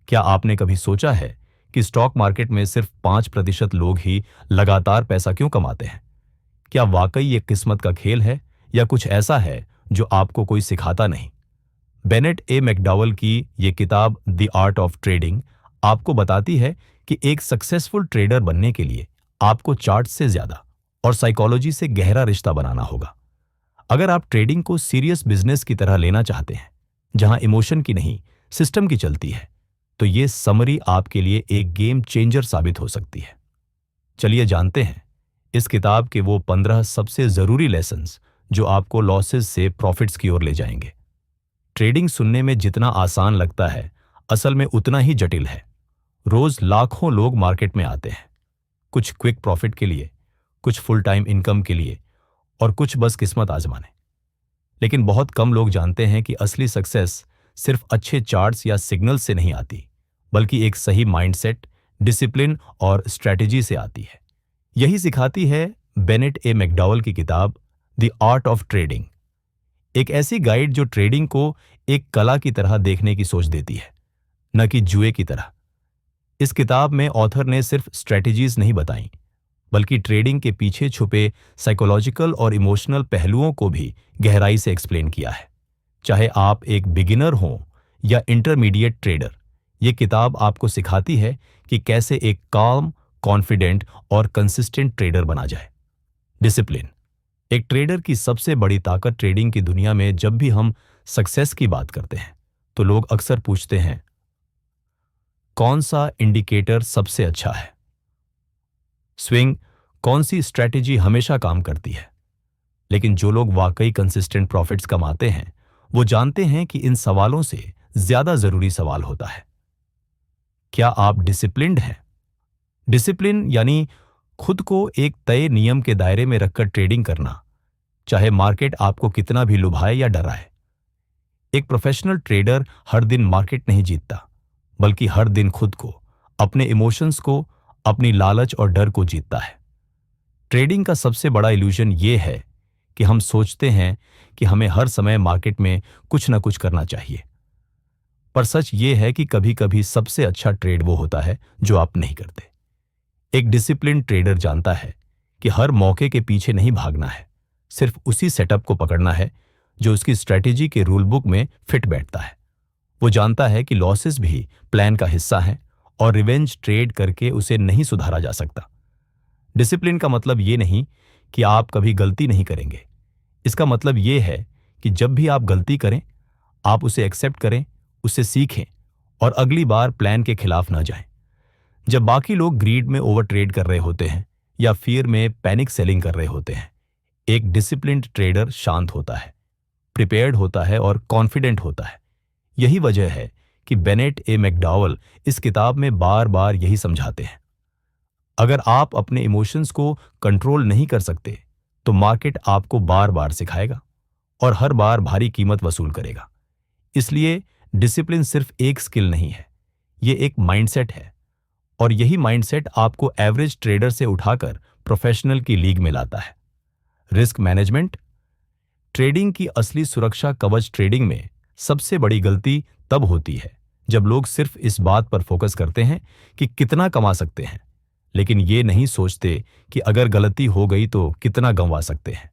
क्या आपने कभी सोचा है कि स्टॉक मार्केट में सिर्फ 5% लोग ही लगातार पैसा क्यों कमाते हैं? क्या वाकई ये किस्मत का खेल है या कुछ ऐसा है जो आपको कोई सिखाता नहीं? बेनेट ए मैकडॉवल की ये किताब द आर्ट ऑफ ट्रेडिंग आपको बताती है कि एक सक्सेसफुल ट्रेडर बनने के लिए आपको चार्ट से ज्यादा और साइकोलॉजी से गहरा रिश्ता बनाना होगा। अगर आप ट्रेडिंग को सीरियस बिजनेस की तरह लेना चाहते हैं, जहां इमोशन की नहीं, सिस्टम की चलती है, तो ये समरी आपके लिए एक गेम चेंजर साबित हो सकती है। चलिए जानते हैं इस किताब के वो 15 सबसे जरूरी लेसन्स जो आपको लॉसेस से प्रॉफिट्स की ओर ले जाएंगे। ट्रेडिंग सुनने में जितना आसान लगता है, असल में उतना ही जटिल है। रोज लाखों लोग मार्केट में आते हैं, कुछ क्विक प्रॉफिट के लिए, कुछ फुल टाइम इनकम के लिए और कुछ बस किस्मत आजमाने। लेकिन बहुत कम लोग जानते हैं कि असली सक्सेस सिर्फ अच्छे चार्ट्स या सिग्नल से नहीं आती, बल्कि एक सही माइंडसेट, डिसिप्लिन और स्ट्रेटजी से आती है। यही सिखाती है बेनेट ए मैकडॉवल की किताब द आर्ट ऑफ ट्रेडिंग, एक ऐसी गाइड जो ट्रेडिंग को एक कला की तरह देखने की सोच देती है, न कि जुए की तरह। इस किताब में ऑथर ने सिर्फ स्ट्रेटजीज नहीं बताई, बल्कि ट्रेडिंग के पीछे छुपे साइकोलॉजिकल और इमोशनल पहलुओं को भी गहराई से एक्सप्लेन किया है। चाहे आप एक बिगिनर हो या इंटरमीडिएट ट्रेडर, ये किताब आपको सिखाती है कि कैसे एक काम, कॉन्फिडेंट और कंसिस्टेंट ट्रेडर बना जाए। डिसिप्लिन एक ट्रेडर की सबसे बड़ी ताकत। ट्रेडिंग की दुनिया में जब भी हम सक्सेस की बात करते हैं, तो लोग अक्सर पूछते हैं, कौन सा इंडिकेटर सबसे अच्छा है? स्विंग, कौन सी स्ट्रैटेजी हमेशा काम करती है? लेकिन जो लोग वाकई कंसिस्टेंट प्रॉफिट्स कमाते हैं, वो जानते हैं कि इन सवालों से ज्यादा जरूरी सवाल होता है, क्या आप डिसिप्लिन्ड हैं? डिसिप्लिन यानी खुद को एक तय नियम के दायरे में रखकर ट्रेडिंग करना, चाहे मार्केट आपको कितना भी लुभाए या डराए। एक प्रोफेशनल ट्रेडर हर दिन मार्केट नहीं जीतता, बल्कि हर दिन खुद को, अपने इमोशंस को, अपनी लालच और डर को जीतता है। ट्रेडिंग का सबसे बड़ा इल्यूजन ये है कि हम सोचते हैं कि हमें हर समय मार्केट में कुछ ना कुछ करना चाहिए। पर सच ये है कि कभी कभी सबसे अच्छा ट्रेड वो होता है जो आप नहीं करते। एक डिसिप्लिन ट्रेडर जानता है कि हर मौके के पीछे नहीं भागना है, सिर्फ उसी सेटअप को पकड़ना है जो उसकी स्ट्रेटेजी के रूल बुक में फिट बैठता है। वो जानता है कि लॉसेस भी प्लान का हिस्सा हैं और रिवेंज ट्रेड करके उसे नहीं सुधारा जा सकता। डिसिप्लिन का मतलब ये नहीं कि आप कभी गलती नहीं करेंगे। इसका मतलब ये है कि जब भी आप गलती करें, आप उसे एक्सेप्ट करें, उससे सीखें और अगली बार प्लान के खिलाफ ना जाएं। जब बाकी लोग ग्रीड में ओवर ट्रेड कर रहे होते हैं या फियर में पैनिक सेलिंग कर रहे होते हैं, एक डिसिप्लिन्ड ट्रेडर शांत होता है, प्रिपेयर्ड होता है और कॉन्फिडेंट होता है। यही वजह है कि बेनेट ए मैकडॉवल इस किताब में बार बार यही समझाते हैं, अगर आप अपने इमोशंस को कंट्रोल नहीं कर सकते, तो मार्केट आपको बार बार सिखाएगा और हर बार भारी कीमत वसूल करेगा। इसलिए डिसिप्लिन सिर्फ एक स्किल नहीं है, ये एक माइंडसेट है, और यही माइंडसेट आपको एवरेज ट्रेडर से उठाकर प्रोफेशनल की लीग में लाता है। रिस्क मैनेजमेंट ट्रेडिंग की असली सुरक्षा कवच। ट्रेडिंग में सबसे बड़ी गलती तब होती है जब लोग सिर्फ इस बात पर फोकस करते हैं कि कितना कमा सकते हैं, लेकिन ये नहीं सोचते कि अगर गलती हो गई तो कितना गंवा सकते हैं।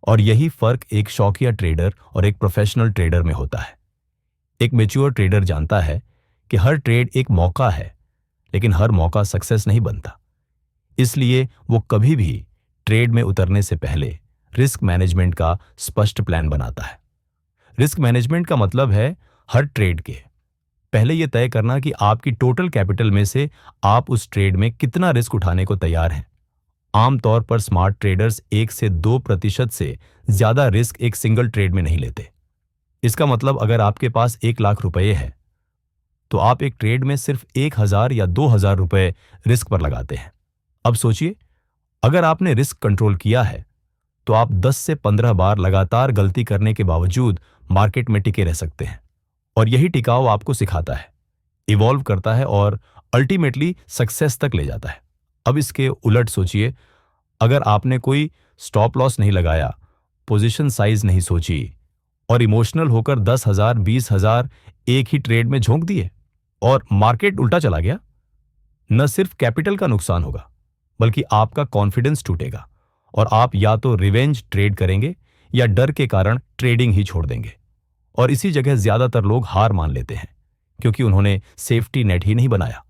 और यही फर्क एक शौकिया ट्रेडर और एक प्रोफेशनल ट्रेडर में होता है। एक मैच्योर ट्रेडर जानता है कि हर ट्रेड एक मौका है, लेकिन हर मौका सक्सेस नहीं बनता। इसलिए वो कभी भी ट्रेड में उतरने से पहले रिस्क मैनेजमेंट का स्पष्ट प्लान बनाता है। रिस्क मैनेजमेंट का मतलब है हर ट्रेड के पहले यह तय करना कि आपकी टोटल कैपिटल में से आप उस ट्रेड में कितना रिस्क उठाने को तैयार हैं। आमतौर पर स्मार्ट ट्रेडर्स 1 से 2% से ज्यादा रिस्क एक सिंगल ट्रेड में नहीं लेते। इसका मतलब अगर आपके पास 1 लाख रुपए है, तो आप एक ट्रेड में सिर्फ 1,000 या 2,000 रुपए रिस्क पर लगाते हैं। अब सोचिए, अगर आपने रिस्क कंट्रोल किया है, तो आप 10 से 15 बार लगातार गलती करने के बावजूद मार्केट में टिके रह सकते हैं। और यही टिकाव आपको सिखाता है, इवॉल्व करता है और अल्टीमेटली सक्सेस तक ले जाता है। अब इसके उलट सोचिए, अगर आपने कोई स्टॉप लॉस नहीं लगाया, पोजीशन साइज नहीं सोची और इमोशनल होकर 10,000, 20,000 एक ही ट्रेड में झोंक दिए, और मार्केट उल्टा चला गया, न सिर्फ कैपिटल का नुकसान होगा बल्कि आपका कॉन्फिडेंस टूटेगा और आप या तो रिवेंज ट्रेड करेंगे या डर के कारण ट्रेडिंग ही छोड़ देंगे। और इसी जगह ज्यादातर लोग हार मान लेते हैं क्योंकि उन्होंने सेफ्टी नेट ही नहीं बनाया।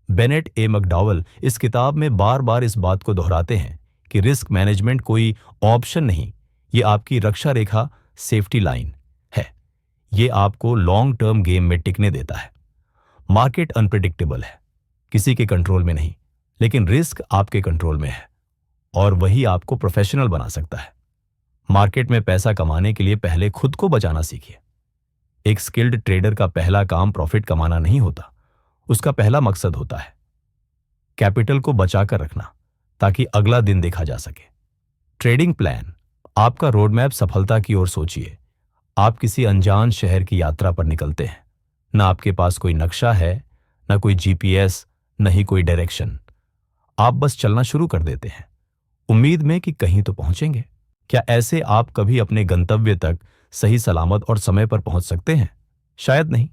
बेनेट ए मैकडॉवल इस किताब में बार बार इस बात को दोहराते हैं कि रिस्क मैनेजमेंट कोई ऑप्शन नहीं, ये आपकी रक्षा रेखा, सेफ्टी लाइन है। ये आपको लॉन्ग टर्म गेम में टिकने देता है। मार्केट अनप्रिडिक्टेबल है, किसी के कंट्रोल में नहीं, लेकिन रिस्क आपके कंट्रोल में है और वही आपको प्रोफेशनल बना सकता है। मार्केट में पैसा कमाने के लिए पहले खुद को बचाना सीखिए। एक स्किल्ड ट्रेडर का पहला काम प्रॉफिट कमाना नहीं होता, उसका पहला मकसद होता है कैपिटल को बचाकर रखना ताकि अगला दिन देखा जा सके। ट्रेडिंग प्लान आपका रोडमैप सफलता की ओर सोचिए। आप किसी अनजान शहर की यात्रा पर निकलते हैं, न आपके पास कोई नक्शा है, न कोई जीपीएस, न ही कोई डायरेक्शन। आप बस चलना शुरू कर देते हैं, उम्मीद में कि कहीं तो पहुंचेंगे। क्या ऐसे आप कभी अपने गंतव्य तक सही सलामत और समय पर पहुंच सकते हैं? शायद नहीं।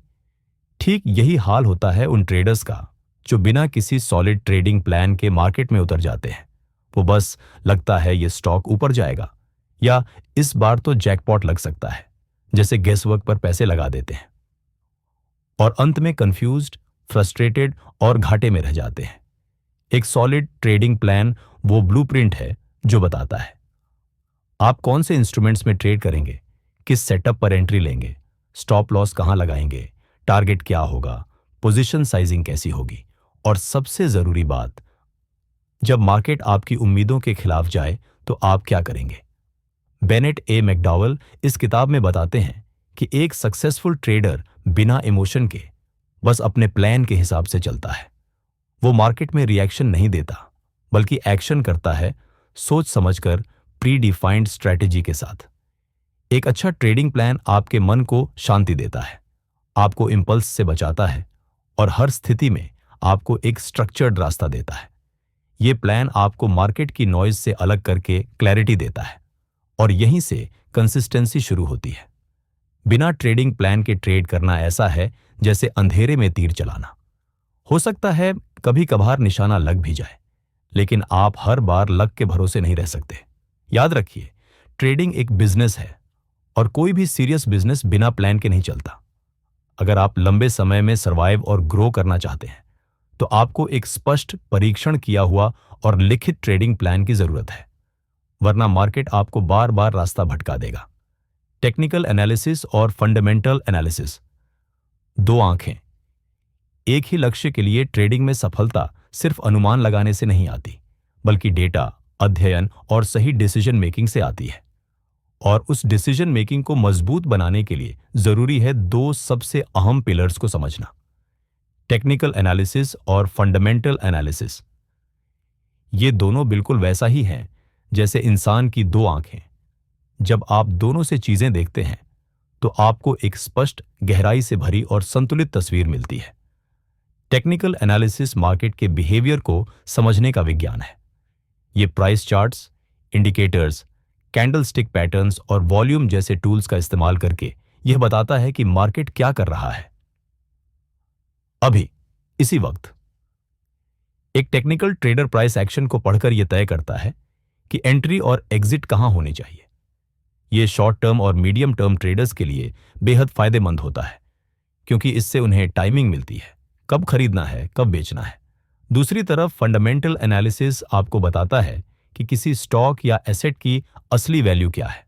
ठीक यही हाल होता है उन ट्रेडर्स का जो बिना किसी सॉलिड ट्रेडिंग प्लान के मार्केट में उतर जाते हैं। वो बस लगता है ये स्टॉक ऊपर जाएगा या इस बार तो जैकपॉट लग सकता है, जैसे गेसवर्क पर पैसे लगा देते हैं और अंत में कंफ्यूज्ड, फ्रस्ट्रेटेड और घाटे में रह जाते हैं। एक सॉलिड ट्रेडिंग प्लान वो ब्लूप्रिंट है जो बताता है आप कौन से इंस्ट्रूमेंट्स में ट्रेड करेंगे, किस सेटअप पर एंट्री लेंगे, स्टॉप लॉस कहां लगाएंगे, टारगेट क्या होगा, पोजीशन साइजिंग कैसी होगी और सबसे जरूरी बात, जब मार्केट आपकी उम्मीदों के खिलाफ जाए तो आप क्या करेंगे। बेनेट ए मैकडॉवल इस किताब में बताते हैं कि एक सक्सेसफुल ट्रेडर बिना इमोशन के बस अपने प्लान के हिसाब से चलता है। वो मार्केट में रिएक्शन नहीं देता बल्कि एक्शन करता है, सोच समझकर, प्री डिफाइंड स्ट्रेटेजी के साथ। एक अच्छा ट्रेडिंग प्लान आपके मन को शांति देता है, आपको इंपल्स से बचाता है और हर स्थिति में आपको एक स्ट्रक्चर्ड रास्ता देता है। यह प्लान आपको मार्केट की नॉइज से अलग करके क्लैरिटी देता है और यहीं से कंसिस्टेंसी शुरू होती है। बिना ट्रेडिंग प्लान के ट्रेड करना ऐसा है जैसे अंधेरे में तीर चलाना। हो सकता है कभी कभार निशाना लग भी जाए, लेकिन आप हर बार लक के भरोसे नहीं रह सकते। याद रखिए, ट्रेडिंग एक बिजनेस है और कोई भी सीरियस बिजनेस बिना प्लान के नहीं चलता। अगर आप लंबे समय में सर्वाइव और ग्रो करना चाहते हैं तो आपको एक स्पष्ट, परीक्षण किया हुआ और लिखित ट्रेडिंग प्लान की जरूरत है, वरना मार्केट आपको बार बार रास्ता भटका देगा। टेक्निकल एनालिसिस और फंडामेंटल एनालिसिस, दो आंखें। एक ही लक्ष्य के लिए ट्रेडिंग में सफलता सिर्फ अनुमान लगाने से नहीं आती, बल्कि डेटा, अध्ययन और सही डिसीजन मेकिंग से आती है। और उस डिसीजन मेकिंग को मजबूत बनाने के लिए जरूरी है दो सबसे अहम पिलर्स को समझना, टेक्निकल एनालिसिस और फंडामेंटल एनालिसिस। ये दोनों बिल्कुल वैसा ही हैं जैसे इंसान की दो आंखें। जब आप दोनों से चीजें देखते हैं तो आपको एक स्पष्ट, गहराई से भरी और संतुलित तस्वीर मिलती है। टेक्निकल एनालिसिस मार्केट के बिहेवियर को समझने का विज्ञान है। ये price charts, indicators, candlestick patterns और वॉल्यूम जैसे टूल्स का इस्तेमाल करके यह बताता है कि मार्केट क्या कर रहा है अभी, इसी वक्त। एक टेक्निकल ट्रेडर प्राइस एक्शन को पढ़कर यह तय करता है कि एंट्री और एग्जिट कहां होनी चाहिए। यह शॉर्ट टर्म और मीडियम टर्म ट्रेडर्स के लिए बेहद फायदेमंद होता है क्योंकि इससे उन्हें टाइमिंग मिलती है, कब खरीदना है, कब बेचना है। दूसरी तरफ फंडामेंटल एनालिसिस आपको बताता है कि किसी स्टॉक या एसेट की असली वैल्यू क्या है।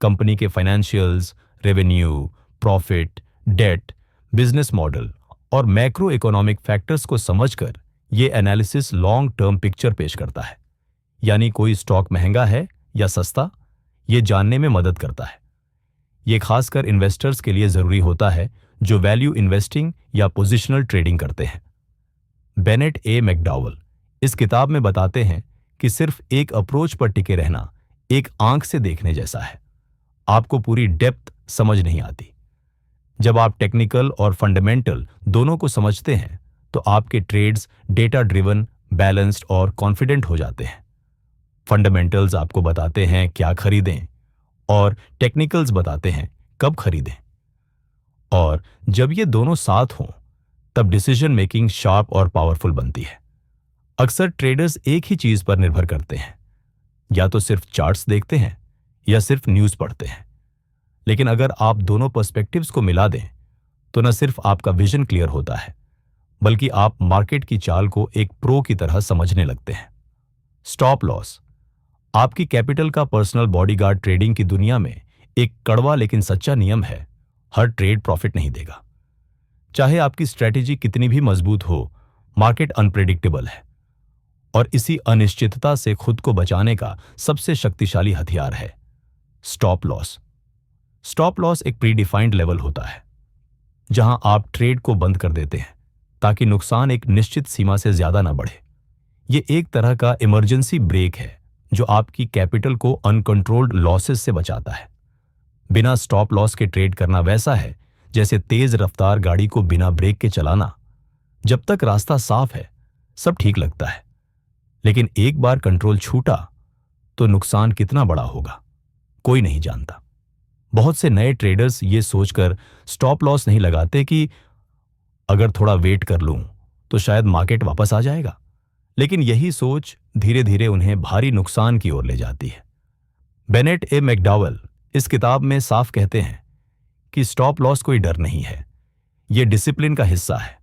कंपनी के financials, revenue, profit, debt, business model और मैक्रो इकोनॉमिक फैक्टर्स को समझकर यह एनालिसिस लॉन्ग टर्म पिक्चर पेश करता है। यानी कोई स्टॉक महंगा है या सस्ता, यह जानने में मदद करता है। यह खासकर इन्वेस्टर्स के लिए जरूरी होता है जो वैल्यू इन्वेस्टिंग या पोजिशनल ट्रेडिंग करते हैं। बेनेट ए मैकडॉवल इस किताब में बताते हैं कि सिर्फ एक अप्रोच पर टिके रहना एक आंख से देखने जैसा है। आपको पूरी डेप्थ समझ नहीं आती। जब आप टेक्निकल और फंडामेंटल दोनों को समझते हैं तो आपके ट्रेड्स डेटा ड्रिवन, बैलेंस्ड और कॉन्फिडेंट हो जाते हैं। फंडामेंटल्स आपको बताते हैं क्या खरीदें और टेक्निकल्स बताते हैं कब खरीदें। और जब ये दोनों साथ हों तब डिसीजन मेकिंग शार्प और पावरफुल बनती है। अक्सर ट्रेडर्स एक ही चीज पर निर्भर करते हैं, या तो सिर्फ चार्ट्स देखते हैं या सिर्फ न्यूज़ पढ़ते हैं। लेकिन अगर आप दोनों पर्सपेक्टिव्स को मिला दें तो न सिर्फ आपका विजन क्लियर होता है, बल्कि आप मार्केट की चाल को एक प्रो की तरह समझने लगते हैं। स्टॉप लॉस आपकी कैपिटल का पर्सनल बॉडीगार्ड ट्रेडिंग की दुनिया में एक कड़वा लेकिन सच्चा नियम है। हर ट्रेड प्रॉफिट नहीं देगा। चाहे आपकी स्ट्रेटेजी कितनी भी मजबूत हो, मार्केट अनप्रेडिक्टेबल है और इसी अनिश्चितता से खुद को बचाने का सबसे शक्तिशाली हथियार है स्टॉप लॉस। स्टॉप लॉस एक प्रीडिफाइंड लेवल होता है जहां आप ट्रेड को बंद कर देते हैं ताकि नुकसान एक निश्चित सीमा से ज्यादा ना बढ़े। यह एक तरह का इमरजेंसी ब्रेक है जो आपकी कैपिटल को अनकंट्रोल्ड लॉसेस से बचाता है। बिना स्टॉप लॉस के ट्रेड करना वैसा है जैसे तेज रफ्तार गाड़ी को बिना ब्रेक के चलाना। जब तक रास्ता साफ है सब ठीक लगता है, लेकिन एक बार कंट्रोल छूटा तो नुकसान कितना बड़ा होगा कोई नहीं जानता। बहुत से नए ट्रेडर्स ये सोचकर स्टॉप लॉस नहीं लगाते कि अगर थोड़ा वेट कर लूं तो शायद मार्केट वापस आ जाएगा, लेकिन यही सोच धीरे धीरे उन्हें भारी नुकसान की ओर ले जाती है। बेनेट ए मैकडॉवेल इस किताब में साफ कहते हैं कि स्टॉप लॉस कोई डर नहीं है, यह डिसिप्लिन का हिस्सा है।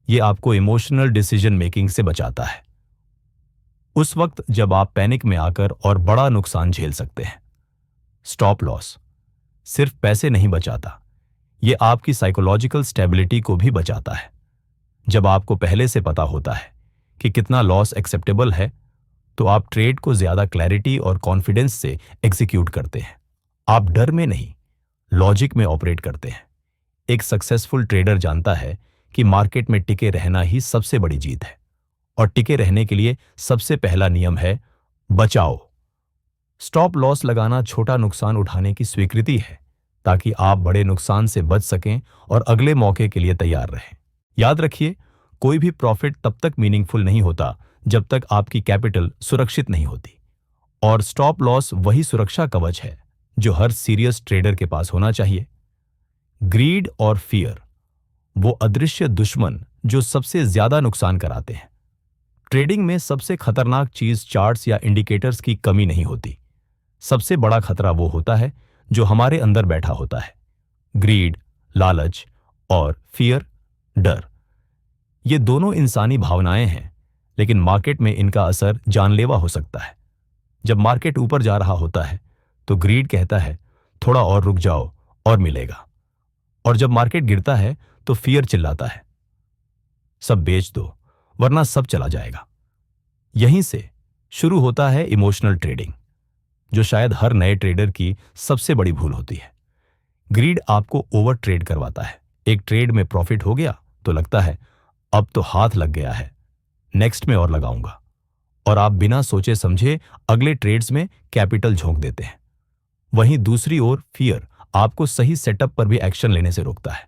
यह आपको इमोशनल डिसीजन मेकिंग से बचाता है, उस वक्त जब आप पैनिक में आकर और बड़ा नुकसान झेल सकते हैं। स्टॉप लॉस सिर्फ पैसे नहीं बचाता, यह आपकी साइकोलॉजिकल स्टेबिलिटी को भी बचाता है। जब आपको पहले से पता होता है कि कितना लॉस एक्सेप्टेबल है, तो आप ट्रेड को ज्यादा क्लैरिटी और कॉन्फिडेंस से एग्जीक्यूट करते हैं। आप डर में नहीं, लॉजिक में ऑपरेट करते हैं। एक सक्सेसफुल ट्रेडर जानता है कि मार्केट में टिके रहना ही सबसे बड़ी जीत है, और टिके रहने के लिए सबसे पहला नियम है बचाओ। स्टॉप लॉस लगाना छोटा नुकसान उठाने की स्वीकृति है ताकि आप बड़े नुकसान से बच सकें और अगले मौके के लिए तैयार रहें। याद रखिए, कोई भी प्रॉफिट तब तक मीनिंगफुल नहीं होता जब तक आपकी कैपिटल सुरक्षित नहीं होती, और स्टॉप लॉस वही सुरक्षा कवच है जो हर सीरियस ट्रेडर के पास होना चाहिए। ग्रीड और फियर वो अदृश्य दुश्मन जो सबसे ज्यादा नुकसान कराते हैं। ट्रेडिंग में सबसे खतरनाक चीज चार्ट्स या इंडिकेटर्स की कमी नहीं होती। सबसे बड़ा खतरा वो होता है जो हमारे अंदर बैठा होता है। ग्रीड, लालच, और फियर, डर। ये दोनों इंसानी भावनाएं हैं, लेकिन मार्केट में इनका असर जानलेवा हो सकता है। जब मार्केट ऊपर जा रहा होता है तो ग्रीड कहता है थोड़ा और रुक जाओ और मिलेगा, और जब मार्केट गिरता है तो फियर चिल्लाता है सब बेच दो वरना सब चला जाएगा। यहीं से शुरू होता है इमोशनल ट्रेडिंग, जो शायद हर नए ट्रेडर की सबसे बड़ी भूल होती है। ग्रीड आपको ओवर ट्रेड करवाता है। एक ट्रेड में प्रॉफिट हो गया तो लगता है अब तो हाथ लग गया है, नेक्स्ट में और लगाऊंगा, और आप बिना सोचे समझे अगले ट्रेड्स में कैपिटल झोंक देते हैं। वहीं दूसरी ओर फियर आपको सही सेटअप पर भी एक्शन लेने से रोकता है,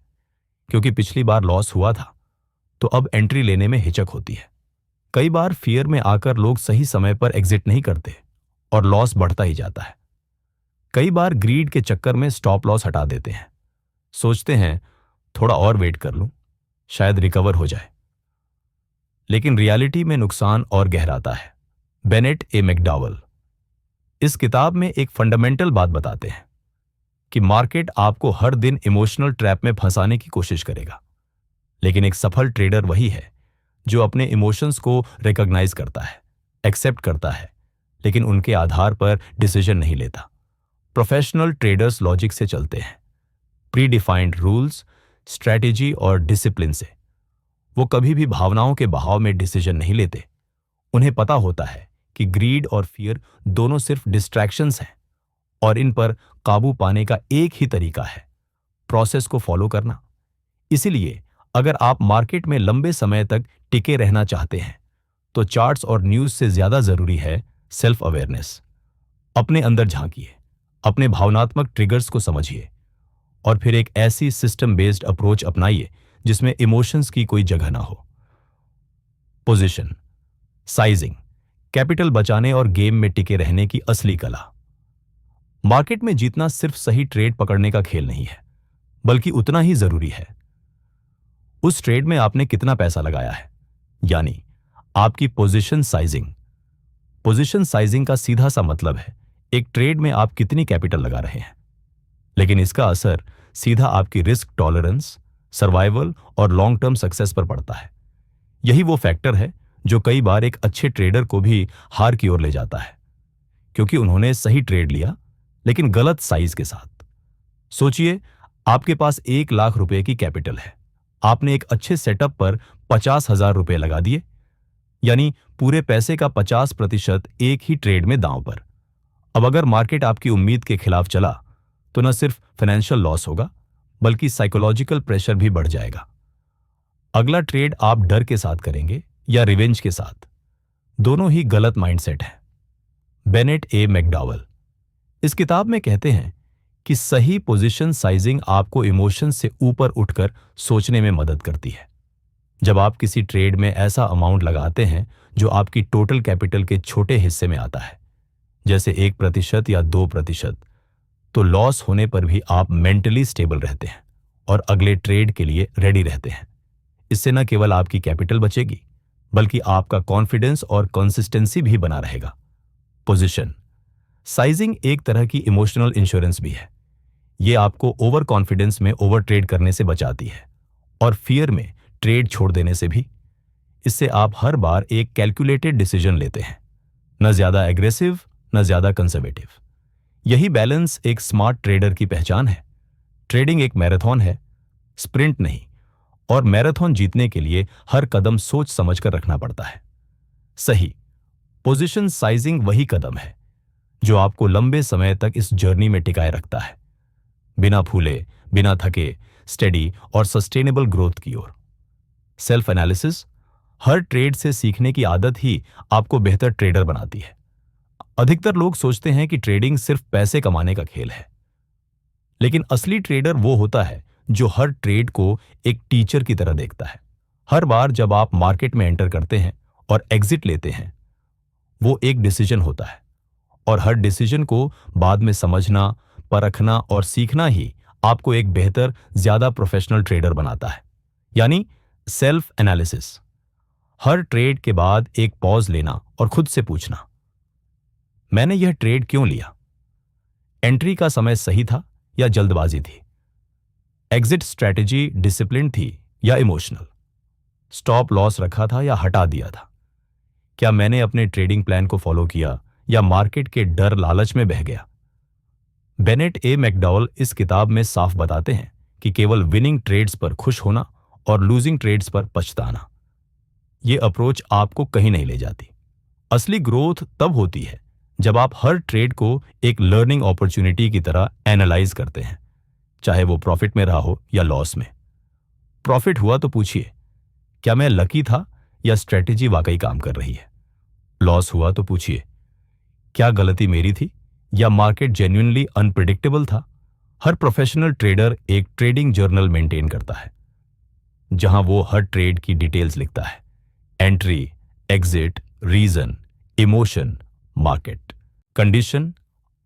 क्योंकि पिछली बार लॉस हुआ था तो अब एंट्री लेने में हिचक होती है। कई बार फियर में आकर लोग सही समय पर एग्जिट नहीं करते और लॉस बढ़ता ही जाता है। कई बार ग्रीड के चक्कर में स्टॉप लॉस हटा देते हैं, सोचते हैं थोड़ा और वेट कर लूं, शायद रिकवर हो जाए, लेकिन रियलिटी में नुकसान और गहराता है। बेनेट ए मैकडॉवेल इस किताब में एक फंडामेंटल बात बताते हैं कि मार्केट आपको हर दिन इमोशनल ट्रैप में फंसाने की कोशिश करेगा, लेकिन एक सफल ट्रेडर वही है जो अपने इमोशंस को रिकॉग्नाइज करता है, एक्सेप्ट करता है, लेकिन उनके आधार पर डिसीजन नहीं लेता। प्रोफेशनल ट्रेडर्स लॉजिक से चलते हैं, प्री डिफाइंड रूल्स, स्ट्रैटेजी और डिसिप्लिन से। वो कभी भी भावनाओं के बहाव में डिसीजन नहीं लेते। उन्हें पता होता है कि ग्रीड और फियर दोनों सिर्फ डिस्ट्रैक्शंस हैं, और इन पर काबू पाने का एक ही तरीका है प्रोसेस को फॉलो करना। इसीलिए अगर आप मार्केट में लंबे समय तक टिके रहना चाहते हैं तो चार्ट्स और न्यूज से ज्यादा जरूरी है सेल्फ अवेयरनेस। अपने अंदर झांकिए, अपने भावनात्मक ट्रिगर्स को समझिए, और फिर एक ऐसी सिस्टम बेस्ड अप्रोच अपनाइए जिसमें इमोशंस की कोई जगह ना हो। पोजीशन, साइजिंग, कैपिटल बचाने और गेम में टिके रहने की असली कला। मार्केट में जीतना सिर्फ सही ट्रेड पकड़ने का खेल नहीं है, बल्कि उतना ही जरूरी है उस ट्रेड में आपने कितना पैसा लगाया है, यानी आपकी पोजीशन साइजिंग। पोजीशन साइजिंग का सीधा सा मतलब है एक ट्रेड में आप कितनी कैपिटल लगा रहे हैं, लेकिन इसका असर सीधा आपकी रिस्क टॉलरेंस, सर्वाइवल और लॉन्ग टर्म सक्सेस पर पड़ता है। यही वो फैक्टर है जो कई बार एक अच्छे ट्रेडर को भी हार की ओर ले जाता है, क्योंकि उन्होंने सही ट्रेड लिया लेकिन गलत साइज के साथ। सोचिए, आपके पास 1 लाख रुपए की कैपिटल है, आपने एक अच्छे सेटअप पर 50,000 रुपए लगा दिए, यानी पूरे पैसे का 50% एक ही ट्रेड में दांव पर। अब अगर मार्केट आपकी उम्मीद के खिलाफ चला तो न सिर्फ फाइनेंशियल लॉस होगा बल्कि साइकोलॉजिकल प्रेशर भी बढ़ जाएगा। अगला ट्रेड आप डर के साथ करेंगे या रिवेंज के साथ, दोनों ही गलत माइंडसेट है। बेनेट ए मैकडॉवल इस किताब में कहते हैं कि सही पोजीशन साइजिंग आपको इमोशन से ऊपर उठकर सोचने में मदद करती है। जब आप किसी ट्रेड में ऐसा अमाउंट लगाते हैं जो आपकी टोटल कैपिटल के छोटे हिस्से में आता है, जैसे 1% या 2%, तो लॉस होने पर भी आप मेंटली स्टेबल रहते हैं और अगले ट्रेड के लिए रेडी रहते हैं। इससे न केवल आपकी कैपिटल बचेगी बल्कि आपका कॉन्फिडेंस और कंसिस्टेंसी भी बना रहेगा। पोजीशन साइजिंग एक तरह की इमोशनल इंश्योरेंस भी है। यह आपको ओवर कॉन्फिडेंस में ओवर ट्रेड करने से बचाती है और फियर में ट्रेड छोड़ देने से भी। इससे आप हर बार एक कैलकुलेटेड डिसीजन लेते हैं, न ज्यादा एग्रेसिव न ज्यादा कंजर्वेटिव। यही बैलेंस एक स्मार्ट ट्रेडर की पहचान है। ट्रेडिंग एक मैराथन है, स्प्रिंट नहीं, और मैराथन जीतने के लिए हर कदम सोच समझकर रखना पड़ता है। सही पोजीशन साइजिंग वही कदम है जो आपको लंबे समय तक इस जर्नी में टिकाए रखता है, बिना फूले, बिना थके, स्टेडी और सस्टेनेबल ग्रोथ की ओर। सेल्फ एनालिसिस, हर ट्रेड से सीखने की आदत ही आपको बेहतर ट्रेडर बनाती है। अधिकतर लोग सोचते हैं कि ट्रेडिंग सिर्फ पैसे कमाने का खेल है, लेकिन असली ट्रेडर वो होता है जो हर ट्रेड को एक टीचर की तरह देखता है। हर बार जब आप मार्केट में एंटर करते हैं और एग्जिट लेते हैं, वो एक डिसीजन होता है, और हर डिसीजन को बाद में समझना, परखना और सीखना ही आपको एक बेहतर, ज्यादा प्रोफेशनल ट्रेडर बनाता है। यानी सेल्फ एनालिसिस, हर ट्रेड के बाद एक पॉज लेना और खुद से पूछना, मैंने यह ट्रेड क्यों लिया? एंट्री का समय सही था या जल्दबाजी थी? एग्जिट स्ट्रैटेजी डिसिप्लिन थी या इमोशनल? स्टॉप लॉस रखा था या हटा दिया था? क्या मैंने अपने ट्रेडिंग प्लान को फॉलो किया या मार्केट के डर लालच में बह गया? बेनेट ए मैकडॉवल इस किताब में साफ बताते हैं कि केवल विनिंग ट्रेड्स पर खुश होना और लूजिंग ट्रेड्स पर पछताना, यह अप्रोच आपको कहीं नहीं ले जाती। असली ग्रोथ तब होती है जब आप हर ट्रेड को एक लर्निंग अपॉर्चुनिटी की तरह एनालाइज करते हैं, चाहे वो प्रॉफिट में रहा हो या लॉस में। प्रॉफिट हुआ तो पूछिए, क्या मैं लकी था या स्ट्रेटेजी वाकई काम कर रही है? लॉस हुआ तो पूछिए, क्या गलती मेरी थी या मार्केट जेन्युइनली अनप्रिडिक्टेबल था? हर प्रोफेशनल ट्रेडर एक ट्रेडिंग जर्नल मेंटेन करता है, जहां वो हर ट्रेड की डिटेल्स लिखता है, entry, exit, reason, emotion, market condition,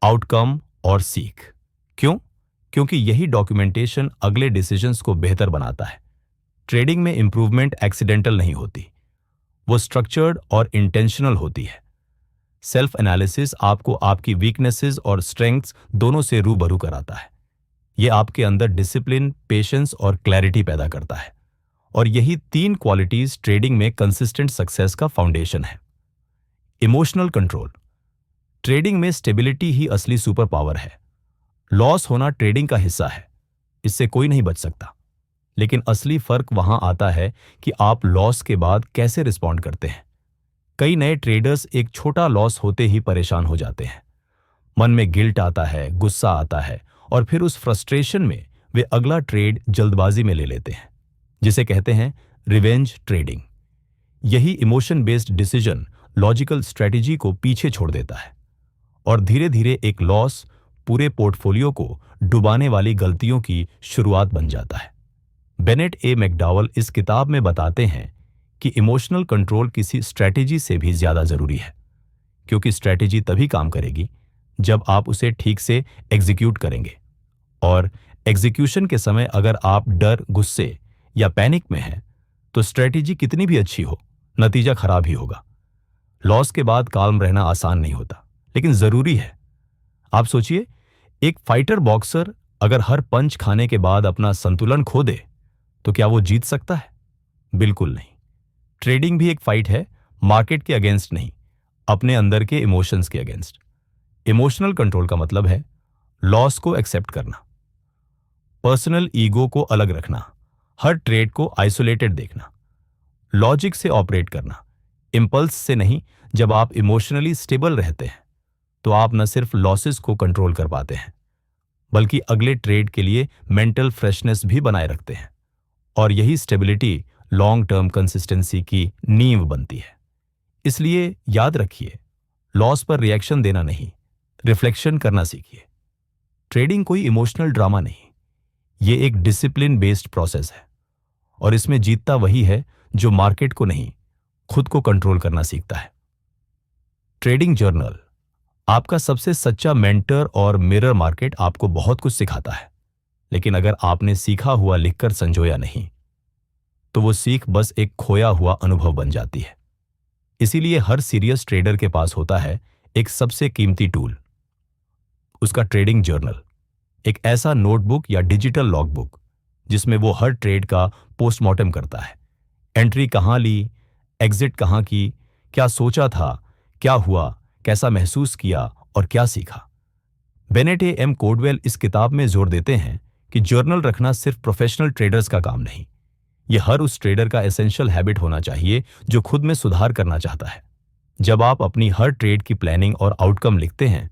outcome और सीख। क्यों? क्योंकि यही डॉक्यूमेंटेशन अगले डिसीजंस को बेहतर बनाता है। ट्रेडिंग में इंप्रूवमेंट एक्सीडेंटल नहीं होती, वो स्ट्रक्चर्ड और इंटेंशनल होती है। सेल्फ एनालिसिस आपको आपकी वीकनेसेस और स्ट्रेंथ्स दोनों से रूबरू कराता है। यह आपके अंदर डिसिप्लिन, पेशेंस और क्लैरिटी पैदा करता है, और यही 3 क्वालिटीज ट्रेडिंग में कंसिस्टेंट सक्सेस का फाउंडेशन है। इमोशनल कंट्रोल, ट्रेडिंग में स्टेबिलिटी ही असली सुपर पावर है। लॉस होना ट्रेडिंग का हिस्सा है, इससे कोई नहीं बच सकता, लेकिन असली फर्क वहां आता है कि आप लॉस के बाद कैसे रिस्पॉन्ड करते हैं। कई नए ट्रेडर्स एक छोटा लॉस होते ही परेशान हो जाते हैं। मन में गिल्ट आता है, गुस्सा आता है, और फिर उस फ्रस्ट्रेशन में वे अगला ट्रेड जल्दबाजी में ले लेते हैं, जिसे कहते हैं रिवेंज ट्रेडिंग। यही emotion based decision logical strategy को पीछे छोड़ देता है, और धीरे धीरे एक लॉस पूरे पोर्टफोलियो को डुबाने वाली गलतियों की शुरुआत बन जाता है। बेनेट ए मैकडॉवल इस किताब में बताते हैं कि इमोशनल कंट्रोल किसी स्ट्रेटेजी से भी ज्यादा जरूरी है, क्योंकि स्ट्रेटेजी तभी काम करेगी जब आप उसे ठीक से एग्जीक्यूट करेंगे, और एग्जीक्यूशन के समय अगर आप डर, गुस्से या पैनिक में हैं, तो स्ट्रेटेजी कितनी भी अच्छी हो, नतीजा खराब ही होगा। लॉस के बाद काल्म रहना आसान नहीं होता, लेकिन जरूरी है। आप सोचिए, एक फाइटर बॉक्सर अगर हर पंच खाने के बाद अपना संतुलन खो दे, तो क्या वो जीत सकता है? बिल्कुल नहीं। ट्रेडिंग भी एक फाइट है, मार्केट के अगेंस्ट नहीं, अपने अंदर के इमोशंस के अगेंस्ट। इमोशनल कंट्रोल का मतलब है लॉस को एक्सेप्ट करना, पर्सनल ईगो को अलग रखना, हर ट्रेड को आइसोलेटेड देखना, लॉजिक से ऑपरेट करना, इंपल्स से नहीं। जब आप इमोशनली स्टेबल रहते हैं, तो आप न सिर्फ लॉसेस को कंट्रोल कर पाते हैं, बल्कि अगले ट्रेड के लिए मेंटल फ्रेशनेस भी बनाए रखते हैं। और यही स्टेबिलिटी लॉन्ग टर्म कंसिस्टेंसी की नींव बनती है। इसलिए याद रखिए, लॉस पर रिएक्शन देना नहीं, रिफ्लेक्शन करना सीखिए। ट्रेडिंग कोई इमोशनल ड्रामा नहीं, ये एक डिसिप्लिन बेस्ड प्रोसेस है, और इसमें जीतता वही है जो मार्केट को नहीं, खुद को कंट्रोल करना सीखता है। ट्रेडिंग जर्नल आपका सबसे सच्चा मेंटर और मिरर। मार्केट आपको बहुत कुछ सिखाता है, लेकिन अगर आपने सीखा हुआ लिखकर संजोया नहीं, तो वो सीख बस एक खोया हुआ अनुभव बन जाती है। इसीलिए हर सीरियस ट्रेडर के पास होता है एक सबसे कीमती टूल, उसका ट्रेडिंग जर्नल। एक ऐसा नोटबुक या डिजिटल लॉगबुक जिसमें वो हर ट्रेड का पोस्टमार्टम करता है। एंट्री कहां ली, एग्जिट कहां की, क्या सोचा था, क्या हुआ, कैसा महसूस किया और क्या सीखा। बेनेट एम कोडवेल इस किताब में जोर देते हैं कि जर्नल रखना सिर्फ प्रोफेशनल ट्रेडर्स का काम नहीं, यह हर उस ट्रेडर का एसेंशियल हैबिट होना चाहिए जो खुद में सुधार करना चाहता है। जब आप अपनी हर ट्रेड की प्लानिंग और आउटकम लिखते हैं,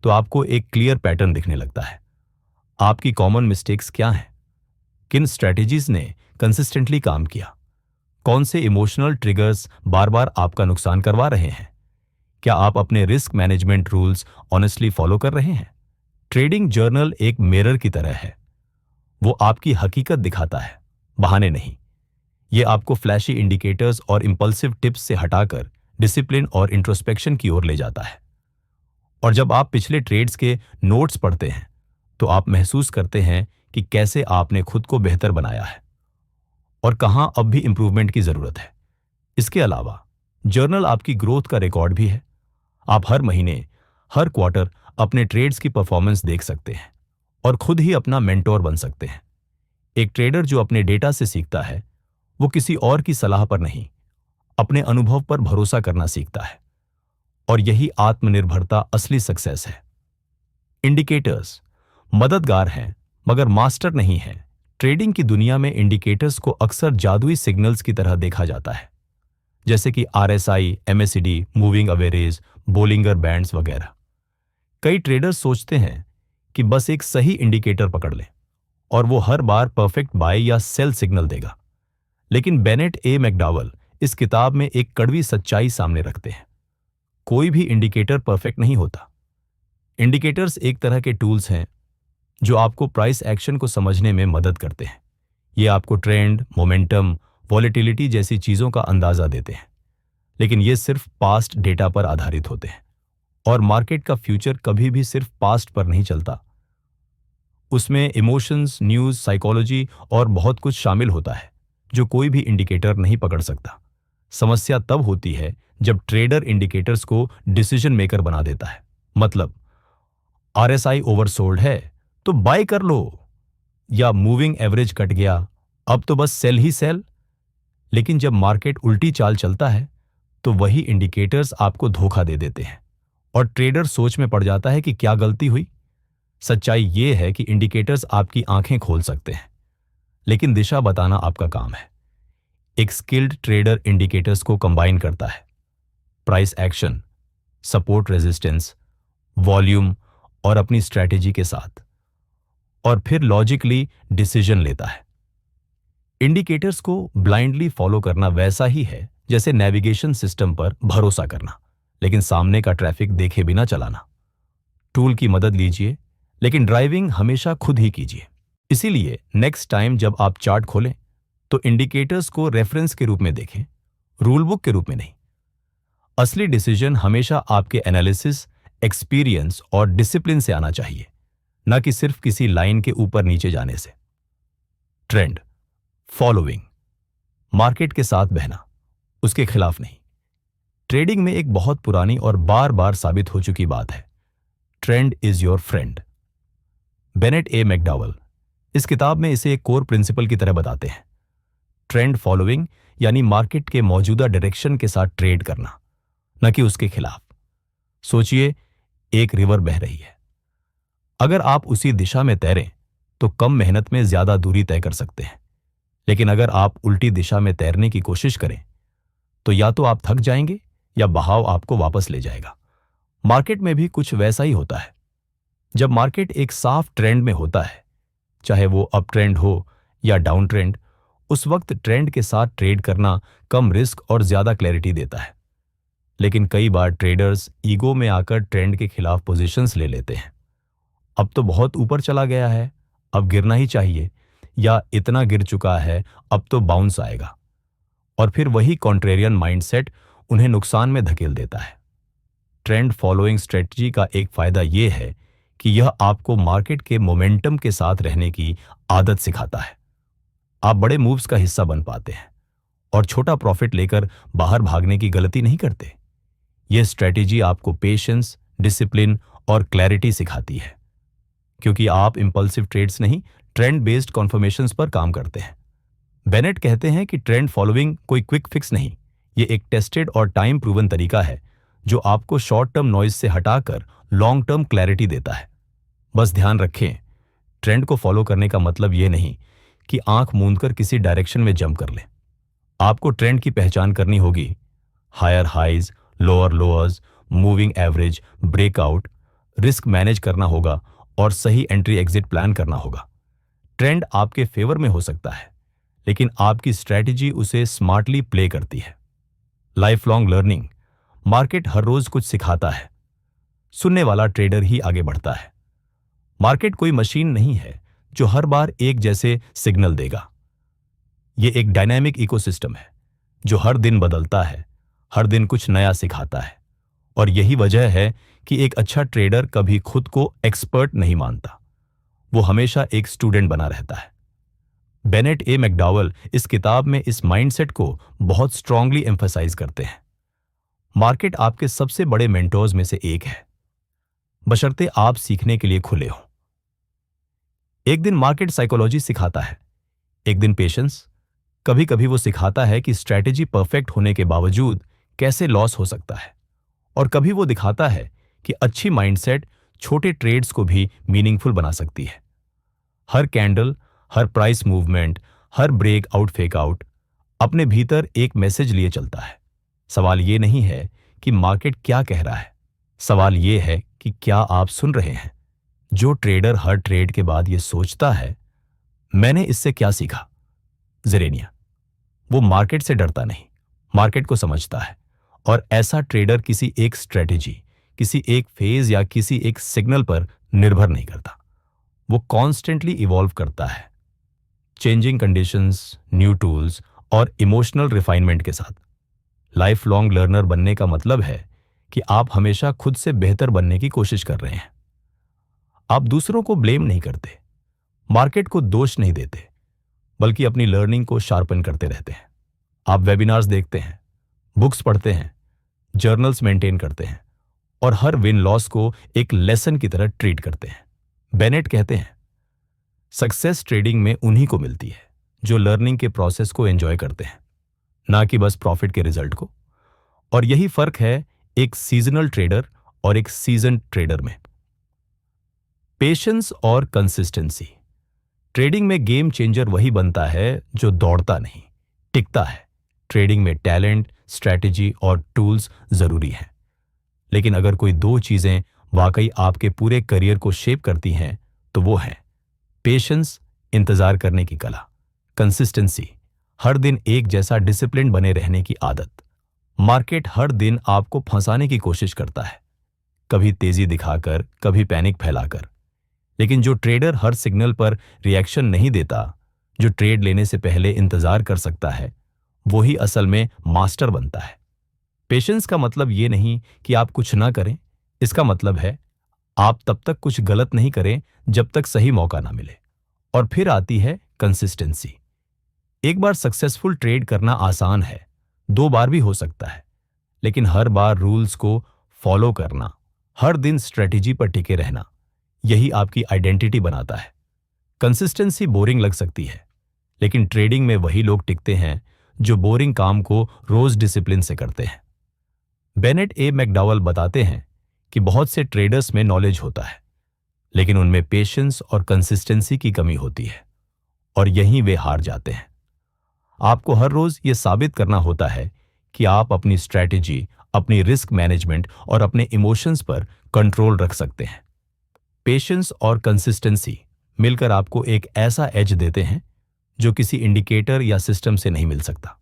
तो आपको एक क्लियर पैटर्न दिखने लगता है। आपकी कॉमन मिस्टेक्स क्या हैं, किन स्ट्रैटेजीज ने कंसिस्टेंटली काम किया, कौन से इमोशनल ट्रिगर्स बार बार आपका नुकसान करवा रहे हैं, क्या आप अपने risk management rules honestly follow कर रहे हैं। ट्रेडिंग जर्नल एक मिरर की तरह है, वो आपकी हकीकत दिखाता है, बहाने नहीं। ये आपको फ्लैशी इंडिकेटर्स और इंपल्सिव टिप्स से हटाकर डिसिप्लिन और इंट्रोस्पेक्शन की ओर ले जाता है। और जब आप पिछले ट्रेड्स के नोट्स पढ़ते हैं, तो आप महसूस करते हैं कि कैसे आपने खुद को बेहतर बनाया है और कहां अब भी इंप्रूवमेंट की जरूरत है। इसके अलावा जर्नल आपकी ग्रोथ का रिकॉर्ड भी है। आप हर महीने, हर क्वार्टर अपने ट्रेड्स की परफॉर्मेंस देख सकते हैं और खुद ही अपना मेंटोर बन सकते हैं। एक ट्रेडर जो अपने डेटा से सीखता है, वो किसी और की सलाह पर नहीं, अपने अनुभव पर भरोसा करना सीखता है। और यही आत्मनिर्भरता असली सक्सेस है। इंडिकेटर्स मददगार हैं, मगर मास्टर नहीं हैं। ट्रेडिंग की दुनिया में इंडिकेटर्स को अक्सर जादुई सिग्नल्स की तरह देखा जाता है, जैसे कि RSI, MACD, moving average, Bollinger bands वगैरह। कई ट्रेडर्स सोचते हैं कि बस एक सही इंडिकेटर पकड़ लें और वो हर बार परफेक्ट बाय या सेल सिग्नल देगा। लेकिन बेनेट मैकडॉवेल इस किताब में एक कड़वी सच्चाई सामने रखते हैं। कोई भी इंडिकेटर परफेक्ट नहीं होता। इंडिकेटर्स एक तरह के टूल्स हैं जो आपको प्राइस एक्शन को समझने में मदद करते हैं। ये आपको ट्रेंड, मोमेंटम, वॉलेटिलिटी जैसी चीजों का अंदाजा देते हैं, लेकिन ये सिर्फ पास्ट डेटा पर आधारित होते हैं। और मार्केट का फ्यूचर कभी भी सिर्फ पास्ट पर नहीं चलता। उसमें इमोशंस, न्यूज, साइकोलॉजी और बहुत कुछ शामिल होता है जो कोई भी इंडिकेटर नहीं पकड़ सकता। समस्या तब होती है जब ट्रेडर इंडिकेटर्स को डिसीजन मेकर बना देता है। मतलब RSI ओवरसोल्ड है तो बाय कर लो, या मूविंग एवरेज कट गया, अब तो बस सेल ही सेल। लेकिन जब मार्केट उल्टी चाल चलता है, तो वही इंडिकेटर्स आपको धोखा दे देते हैं और ट्रेडर सोच में पड़ जाता है कि क्या गलती हुई। सच्चाई यह है कि इंडिकेटर्स आपकी आंखें खोल सकते हैं, लेकिन दिशा बताना आपका काम है। एक स्किल्ड ट्रेडर इंडिकेटर्स को कंबाइन करता है, price action, support resistance, volume और अपनी स्ट्रैटेजी के साथ, और फिर लॉजिकली डिसीजन लेता है। इंडिकेटर्स को ब्लाइंडली फॉलो करना वैसा ही है जैसे नेविगेशन सिस्टम पर भरोसा करना, लेकिन सामने का ट्रैफिक देखे बिना चलाना। टूल की मदद लीजिए, लेकिन ड्राइविंग हमेशा खुद ही कीजिए। इसीलिए नेक्स्ट टाइम जब आप चार्ट खोलें, तो इंडिकेटर्स को रेफरेंस के रूप में देखें, रूल बुक के रूप में नहीं। असली डिसीजन हमेशा आपके एनालिसिस, एक्सपीरियंस और डिसिप्लिन से आना चाहिए, न कि सिर्फ किसी लाइन के ऊपर नीचे जाने से। ट्रेंड फॉलोइंग, मार्केट के साथ बहना, उसके खिलाफ नहीं। ट्रेडिंग में एक बहुत पुरानी और बार बार साबित हो चुकी बात है, trend is your friend. Bennett A McDowell इस किताब में इसे एक कोर प्रिंसिपल की तरह बताते हैं। ट्रेंड फॉलोइंग यानी मार्केट के मौजूदा डायरेक्शन के साथ ट्रेड करना, न कि उसके खिलाफ। सोचिए, एक रिवर बह रही है। अगर आप उसी दिशा में तैरें तो कम मेहनत में ज्यादा दूरी तय कर सकते हैं, लेकिन अगर आप उल्टी दिशा में तैरने की कोशिश करें तो या तो आप थक जाएंगे या बहाव आपको वापस ले जाएगा। मार्केट में भी कुछ वैसा ही होता है। जब मार्केट एक साफ ट्रेंड में होता है, चाहे वो अप ट्रेंड हो या डाउन ट्रेंड, उस वक्त ट्रेंड के साथ ट्रेड करना कम रिस्क और ज्यादा क्लैरिटी देता है। लेकिन कई बार ट्रेडर्स ईगो में आकर ट्रेंड के खिलाफ पोजीशंस ले लेते हैं। अब तो बहुत ऊपर चला गया है, अब गिरना ही चाहिए, या इतना गिर चुका है, अब तो बाउंस आएगा। और फिर वही कॉन्ट्रेरियन माइंडसेट उन्हें नुकसान में धकेल देता है। ट्रेंड फॉलोइंग स्ट्रेटजी का एक फायदा यह है कि यह आपको मार्केट के मोमेंटम के साथ रहने की आदत सिखाता है। आप बड़े मूव्स का हिस्सा बन पाते हैं और छोटा प्रॉफिट लेकर बाहर भागने की गलती नहीं करते। यह स्ट्रेटजी आपको पेशेंस, डिसिप्लिन और क्लैरिटी सिखाती है, क्योंकि आप इंपल्सिव ट्रेड्स नहीं, ट्रेंड बेस्ड कॉन्फर्मेशंस पर काम करते हैं। बेनेट कहते हैं कि ट्रेंड फॉलोइंग कोई क्विक फिक्स नहीं, यह एक टेस्टेड और टाइम प्रूवन तरीका है जो आपको शॉर्ट टर्म नॉइज से हटाकर लॉन्ग टर्म क्लैरिटी देता है। बस ध्यान रखें, ट्रेंड को फॉलो करने का मतलब यह नहीं कि आंख मूंदकर किसी डायरेक्शन में जंप कर लें। आपको ट्रेंड की पहचान करनी होगी, higher highs, lower lowers, moving average, breakout, risk manage करना होगा और सही एंट्री एग्जिट प्लान करना होगा। ट्रेंड आपके फेवर में हो सकता है, लेकिन आपकी स्ट्रैटेजी उसे स्मार्टली प्ले करती है। लाइफ लॉन्ग लर्निंग, मार्केट हर रोज कुछ सिखाता है, सुनने वाला ट्रेडर ही आगे बढ़ता है। मार्केट कोई मशीन नहीं है जो हर बार एक जैसे सिग्नल देगा। यह एक डायनामिक इकोसिस्टम है जो हर दिन बदलता है, हर दिन कुछ नया सिखाता है। और यही वजह है कि एक अच्छा ट्रेडर कभी खुद को एक्सपर्ट नहीं मानता, वो हमेशा एक स्टूडेंट बना रहता है। बेनेट ए मैकडॉवेल इस किताब में इस माइंडसेट को बहुत स्ट्रांगली एम्फसाइज करते हैं। मार्केट आपके सबसे बड़े मेंटोर्स में से एक है, बशर्ते आप सीखने के लिए खुले हो। एक दिन मार्केट साइकोलॉजी सिखाता है, एक दिन पेशेंस। कभी कभी वो सिखाता है कि स्ट्रैटेजी परफेक्ट होने के बावजूद कैसे लॉस हो सकता है, और कभी वो दिखाता है कि अच्छी माइंडसेट छोटे ट्रेड्स को भी मीनिंगफुल बना सकती है। हर कैंडल, हर प्राइस मूवमेंट, हर ब्रेक आउट फेक आउट अपने भीतर एक मैसेज लिए चलता है। सवाल ये नहीं है कि मार्केट क्या कह रहा है, सवाल ये है कि क्या आप सुन रहे हैं। जो ट्रेडर हर ट्रेड के बाद ये सोचता है, मैंने इससे क्या सीखा, जेरेनिया, वो मार्केट से डरता नहीं, मार्केट को समझता है। और ऐसा ट्रेडर किसी एक स्ट्रेटेजी, किसी एक फेज या किसी एक सिग्नल पर निर्भर नहीं करता। वो कॉन्स्टेंटली इवॉल्व करता है, चेंजिंग कंडीशंस, न्यू टूल्स और इमोशनल रिफाइनमेंट के साथ। लाइफ लॉन्ग लर्नर बनने का मतलब है कि आप हमेशा खुद से बेहतर बनने की कोशिश कर रहे हैं। आप दूसरों को ब्लेम नहीं करते, मार्केट को दोष नहीं देते, बल्कि अपनी लर्निंग को शार्पन करते रहते हैं। आप वेबिनार्स देखते हैं, बुक्स पढ़ते हैं, जर्नल्स मेंटेन करते हैं और हर विन लॉस को एक लेसन की तरह ट्रीट करते हैं। बेनेट कहते हैं, सक्सेस ट्रेडिंग में उन्हीं को मिलती है जो लर्निंग के प्रोसेस को एंजॉय करते हैं, ना कि बस प्रॉफिट के रिजल्ट को। और यही फर्क है एक सीजनल ट्रेडर और एक सीजन ट्रेडर में। पेशेंस और कंसिस्टेंसी। ट्रेडिंग में गेम चेंजर वही बनता है जो दौड़ता नहीं, टिकता है। ट्रेडिंग में टैलेंट, स्ट्रैटेजी और टूल्स जरूरी हैं, लेकिन अगर कोई दो चीजें वाकई आपके पूरे करियर को शेप करती हैं तो वो है पेशेंस, इंतजार करने की कला, कंसिस्टेंसी, हर दिन एक जैसा डिसिप्लिन बने रहने की आदत। मार्केट हर दिन आपको फंसाने की कोशिश करता है, कभी तेजी दिखाकर, कभी पैनिक फैलाकर। लेकिन जो ट्रेडर हर सिग्नल पर रिएक्शन नहीं देता, जो ट्रेड लेने से पहले इंतजार कर सकता है, वही असल में मास्टर बनता है। पेशेंस का मतलब ये नहीं कि आप कुछ ना करें, इसका मतलब है आप तब तक कुछ गलत नहीं करें जब तक सही मौका ना मिले। और फिर आती है कंसिस्टेंसी। एक बार सक्सेसफुल ट्रेड करना आसान है, 2 बार भी हो सकता है, लेकिन हर बार रूल्स को फॉलो करना, हर दिन स्ट्रेटेजी पर टिके रहना, यही आपकी आइडेंटिटी बनाता है। कंसिस्टेंसी बोरिंग लग सकती है, लेकिन ट्रेडिंग में वही लोग टिकते हैं जो बोरिंग काम को रोज डिसिप्लिन से करते हैं। बेनेट ए मैकडॉवल बताते हैं कि बहुत से ट्रेडर्स में नॉलेज होता है, लेकिन उनमें पेशेंस और कंसिस्टेंसी की कमी होती है, और यहीं वे हार जाते हैं। आपको हर रोज यह साबित करना होता है कि आप अपनी स्ट्रैटेजी, अपनी रिस्क मैनेजमेंट और अपने इमोशंस पर कंट्रोल रख सकते हैं। पेशेंस और कंसिस्टेंसी मिलकर आपको एक ऐसा एज देते हैं जो किसी इंडिकेटर या सिस्टम से नहीं मिल सकता।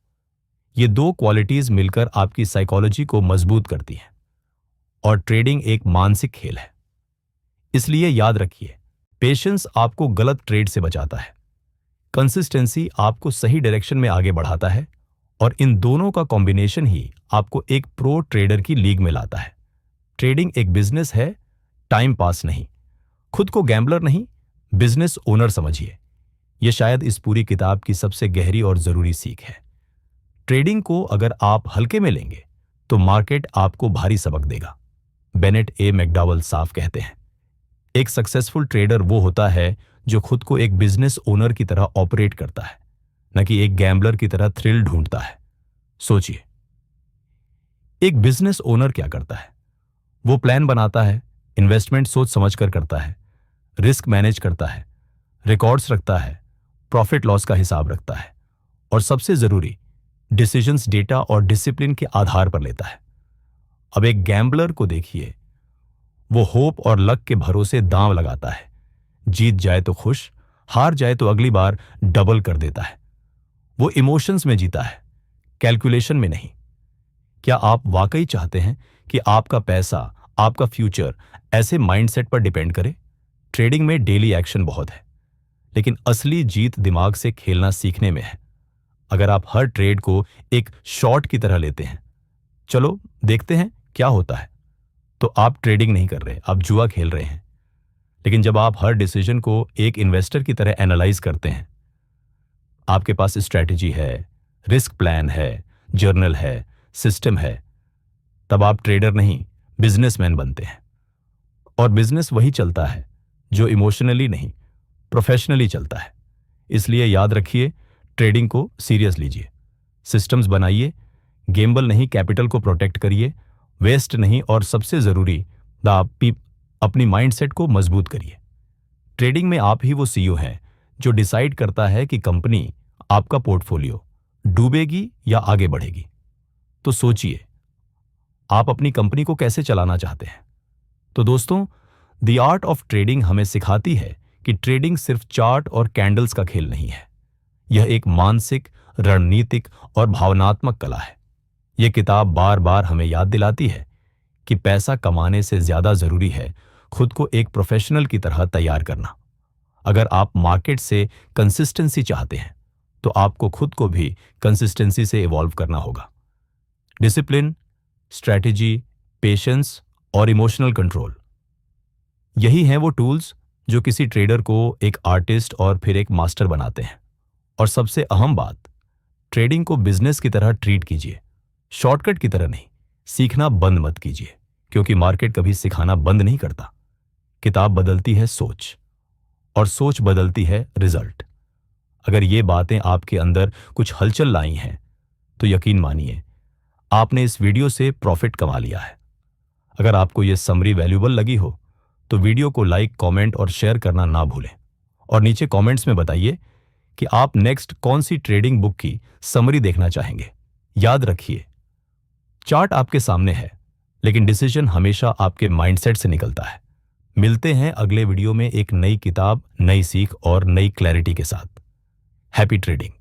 ये 2 क्वालिटीज मिलकर आपकी साइकोलॉजी को मजबूत करती हैं, और ट्रेडिंग एक मानसिक खेल है। इसलिए याद रखिए, पेशेंस आपको गलत ट्रेड से बचाता है, कंसिस्टेंसी आपको सही डायरेक्शन में आगे बढ़ाता है, और इन दोनों का कॉम्बिनेशन ही आपको एक प्रो ट्रेडर की लीग में लाता है। ट्रेडिंग एक बिजनेस है, टाइम पास नहीं। खुद को गैम्बलर नहीं, बिजनेस ओनर समझिए। यह शायद इस पूरी किताब की सबसे गहरी और जरूरी सीख है। ट्रेडिंग को अगर आप हल्के में लेंगे तो मार्केट आपको भारी सबक देगा। बेनेट ए मैकडॉवल साफ कहते हैं, एक सक्सेसफुल ट्रेडर वो होता है जो खुद को एक बिजनेस ओनर की तरह ऑपरेट करता है, न कि एक गैम्बलर की तरह थ्रिल ढूंढता है। सोचिए, एक बिजनेस ओनर क्या करता है? वो प्लान बनाता है, इन्वेस्टमेंट सोच समझकर करता है, रिस्क मैनेज करता है, रिकॉर्ड्स रखता है, प्रॉफिट लॉस का हिसाब रखता है, और सबसे जरूरी, डिसीजंस डेटा और डिसिप्लिन के आधार पर लेता है। अब एक गैम्बलर को देखिए, वो होप और लक के भरोसे दांव लगाता है। जीत जाए तो खुश, हार जाए तो अगली बार डबल कर देता है। वो इमोशंस में जीता है, कैलकुलेशन में नहीं। क्या आप वाकई चाहते हैं कि आपका पैसा, आपका फ्यूचर ऐसे माइंडसेट पर डिपेंड करे? ट्रेडिंग में डेली एक्शन बहुत है, लेकिन असली जीत दिमाग से खेलना सीखने में है। अगर आप हर ट्रेड को एक शॉट की तरह लेते हैं, चलो देखते हैं क्या होता है, तो आप ट्रेडिंग नहीं कर रहे, आप जुआ खेल रहे हैं। लेकिन जब आप हर डिसीजन को एक इन्वेस्टर की तरह एनालाइज करते हैं, आपके पास स्ट्रैटेजी है, रिस्क प्लान है, जर्नल है, सिस्टम है, तब आप ट्रेडर नहीं, बिजनेसमैन बनते हैं। और बिजनेस वही चलता है जो इमोशनली नहीं, प्रोफेशनली चलता है। इसलिए याद रखिए, ट्रेडिंग को सीरियस लीजिए, सिस्टम्स बनाइए, गेम्बल नहीं, कैपिटल को प्रोटेक्ट करिए, वेस्ट नहीं, और सबसे जरूरी, अपनी माइंडसेट को मजबूत करिए। ट्रेडिंग में आप ही वो सीईओ हैं जो डिसाइड करता है कि कंपनी, आपका पोर्टफोलियो डूबेगी या आगे बढ़ेगी। तो सोचिए, आप अपनी कंपनी को कैसे चलाना चाहते हैं? तो दोस्तों, द आर्ट ऑफ ट्रेडिंग हमें सिखाती है कि ट्रेडिंग सिर्फ चार्ट और कैंडल्स का खेल नहीं है। यह एक मानसिक, रणनीतिक और भावनात्मक कला है। यह किताब बार बार हमें याद दिलाती है कि पैसा कमाने से ज्यादा जरूरी है खुद को एक प्रोफेशनल की तरह तैयार करना। अगर आप मार्केट से कंसिस्टेंसी चाहते हैं, तो आपको खुद को भी कंसिस्टेंसी से इवॉल्व करना होगा। डिसिप्लिन, स्ट्रैटेजी, पेशेंस और इमोशनल कंट्रोल, यही हैं वो टूल्स जो किसी ट्रेडर को एक आर्टिस्ट और फिर एक मास्टर बनाते हैं। और सबसे अहम बात, ट्रेडिंग को बिजनेस की तरह ट्रीट कीजिए, शॉर्टकट की तरह नहीं। सीखना बंद मत कीजिए, क्योंकि मार्केट कभी सिखाना बंद नहीं करता। किताब बदलती है सोच, और सोच बदलती है रिजल्ट। अगर ये बातें आपके अंदर कुछ हलचल लाई हैं, तो यकीन मानिए, आपने इस वीडियो से प्रॉफिट कमा लिया है। अगर आपको यह समरी वैल्यूएबल लगी हो, तो वीडियो को लाइक, कमेंट और शेयर करना ना भूलें। और नीचे कमेंट्स में बताइए कि आप नेक्स्ट कौन सी ट्रेडिंग बुक की समरी देखना चाहेंगे। याद रखिए, चार्ट आपके सामने है, लेकिन डिसीजन हमेशा आपके माइंडसेट से निकलता है। मिलते हैं अगले वीडियो में एक नई किताब, नई सीख और नई क्लैरिटी के साथ। Happy trading.